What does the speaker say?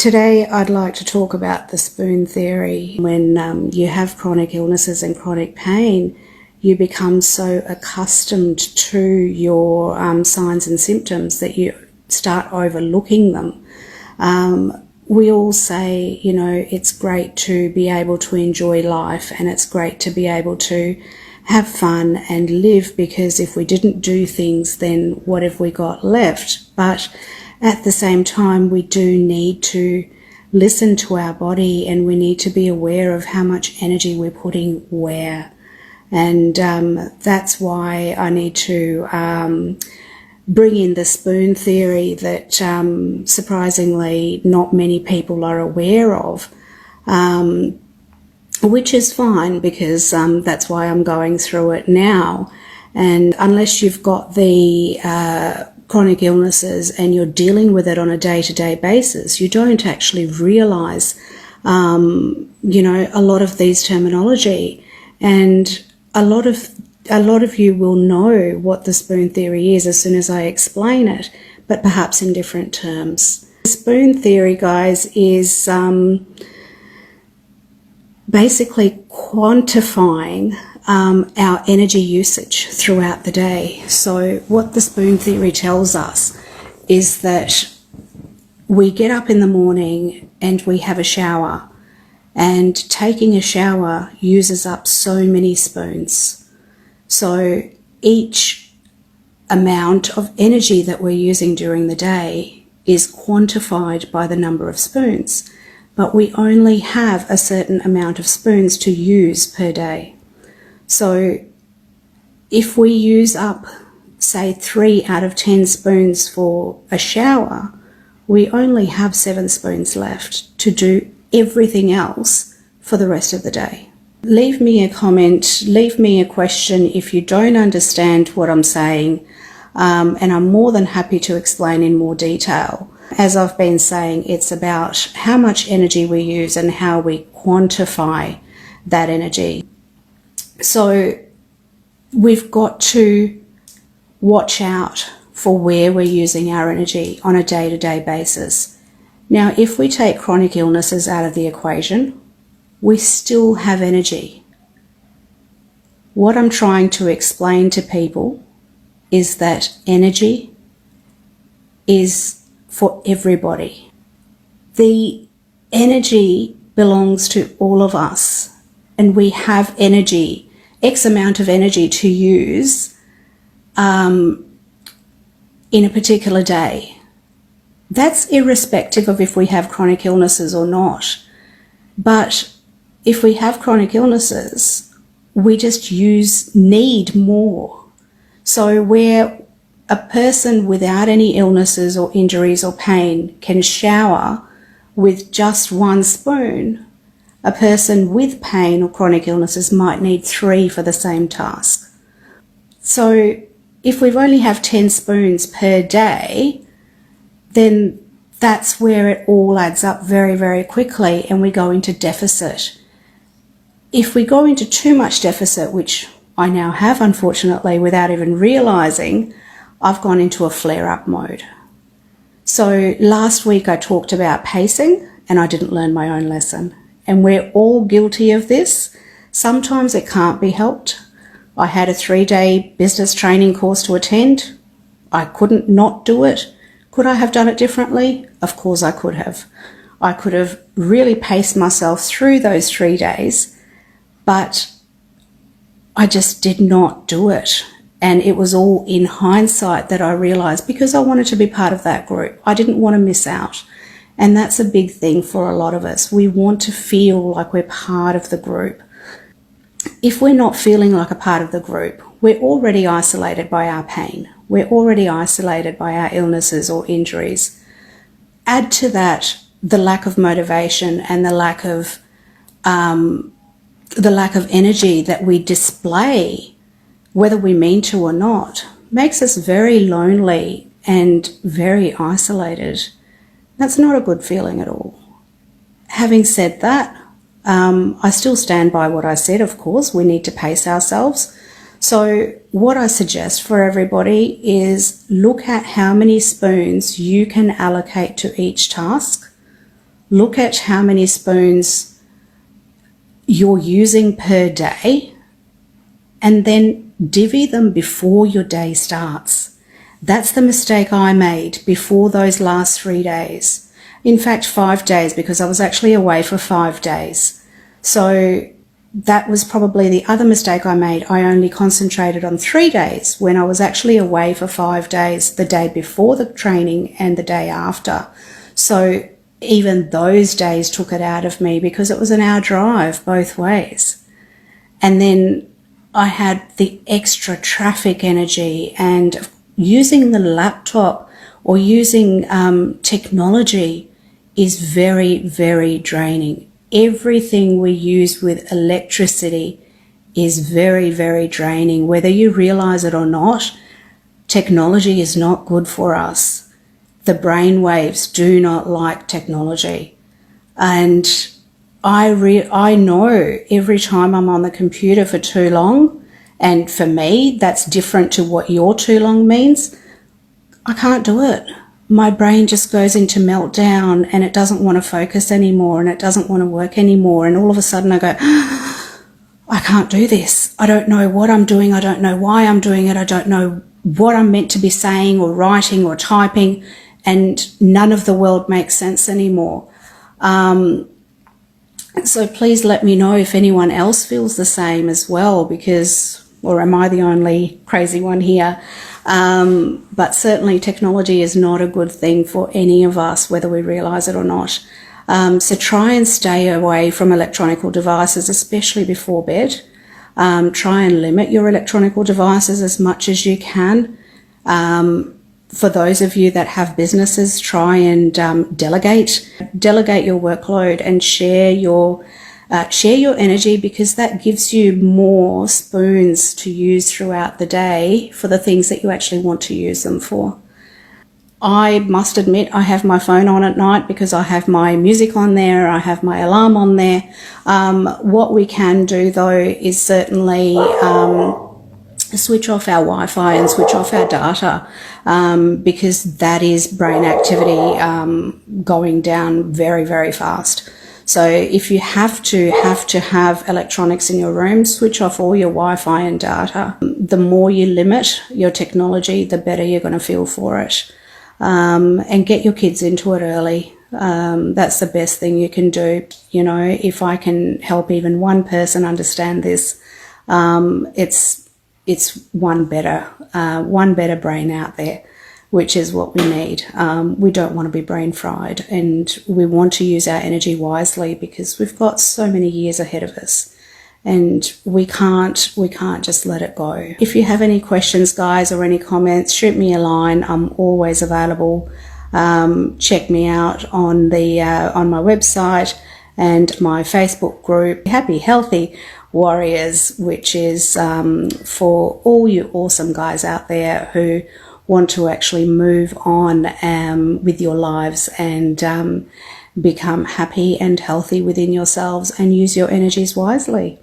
Today I'd like to talk about the spoon theory. When you have chronic illnesses and chronic pain, you become so accustomed to your signs and symptoms that you start overlooking them. We all say, you know, it's great to be able to enjoy life and it's great to be able to have fun and live, because if we didn't do things, then what have we got left? But at the same time, we do need to listen to our body, and we need to be aware of how much energy we're putting where. And that's why I need to bring in the spoon theory that surprisingly not many people are aware of, which is fine, because that's why I'm going through it now. And unless you've got the chronic illnesses and you're dealing with it on a day-to-day basis, you don't actually realize, you know, a lot of these terminology. And a lot of you will know what the spoon theory is as soon as I explain it, but perhaps in different terms. The spoon theory, guys, is basically quantifying our energy usage throughout the day. So what the spoon theory tells us is that we get up in the morning and we have a shower, and taking a shower uses up so many spoons. So each amount of energy that we're using during the day is quantified by the number of spoons, but we only have a certain amount of spoons to use per day. So if we use up, say, 3 out of 10 spoons for a shower, we only have 7 spoons left to do everything else for the rest of the day. Leave me a comment, leave me a question if you don't understand what I'm saying, and I'm more than happy to explain in more detail. As I've been saying, it's about how much energy we use and how we quantify that energy. So we've got to watch out for where we're using our energy on a day-to-day basis. Now, if we take chronic illnesses out of the equation, we still have energy. What I'm trying to explain to people is that energy is for everybody. The energy belongs to all of us, and we have energy, X amount of energy to use in a particular day. That's irrespective of if we have chronic illnesses or not. But if we have chronic illnesses, we just need more. So where a person without any illnesses or injuries or pain can shower with just 1 spoon, a person with pain or chronic illnesses might need 3 for the same task. So if we only have 10 spoons per day, then that's where it all adds up very, very quickly, and we go into deficit. If we go into too much deficit, which I now have, unfortunately, without even realizing, I've gone into a flare-up mode. So last week I talked about pacing, and I didn't learn my own lesson. And we're all guilty of this. Sometimes it can't be helped. I had a 3-day business training course to attend. I couldn't not do it. Could I have done it differently? Of course I could have. I could have really paced myself through those 3 days, but I just did not do it. And it was all in hindsight that I realized, because I wanted to be part of that group. I didn't want to miss out. And that's a big thing for a lot of us. We want to feel like we're part of the group. If we're not feeling like a part of the group, we're already isolated by our pain. We're already isolated by our illnesses or injuries. Add to that the lack of motivation and the lack of energy that we display, whether we mean to or not, makes us very lonely and very isolated. That's not a good feeling at all. Having said that, I still stand by what I said, of course. We need to pace ourselves. So what I suggest for everybody is look at how many spoons you can allocate to each task. look at how many spoons you're using per day, and then divvy them before your day starts. That's the mistake I made before those last 3 days. In fact, 5 days, because I was actually away for 5 days. So that was probably the other mistake I made. I only concentrated on 3 days when I was actually away for 5 days, the day before the training and the day after. So even those days took it out of me because it was an hour drive both ways. And then I had the extra traffic energy, and using the laptop or using technology is very, very draining. Everything we use with electricity is very, very draining. Whether you realize it or not, technology is not good for us. The brain waves do not like technology. And I know every time I'm on the computer for too long, and for me, that's different to what your too long means, I can't do it. My brain just goes into meltdown and it doesn't want to focus anymore and it doesn't want to work anymore. And all of a sudden I go, I can't do this. I don't know what I'm doing. I don't know why I'm doing it. I don't know what I'm meant to be saying or writing or typing, and none of the world makes sense anymore. So please let me know if anyone else feels the same as well, because, or am I the only crazy one here? But certainly technology is not a good thing for any of us, whether we realize it or not. So try and stay away from electronic devices, especially before bed. Try and limit your electronic devices as much as you can. For those of you that have businesses, try and delegate your workload and share your energy, because that gives you more spoons to use throughout the day for the things that you actually want to use them for. I must admit I have my phone on at night because I have my music on there, I have my alarm on there. What we can do though is certainly switch off our Wi-Fi and switch off our data, because that is brain activity going down very, very fast. So if you have to have electronics in your room, switch off all your Wi-Fi and data. The more you limit your technology, the better you're going to feel for it. And get your kids into it early. That's the best thing you can do. You know, if I can help even one person understand this, it's one better brain out there, which is what we need. We don't want to be brain fried, and we want to use our energy wisely because we've got so many years ahead of us, and we can't just let it go. If you have any questions, guys, or any comments, shoot me a line. I'm always available. Check me out on my website and my Facebook group, Happy Healthy Warriors, which is for all you awesome guys out there who want to actually move on with your lives and become happy and healthy within yourselves and use your energies wisely.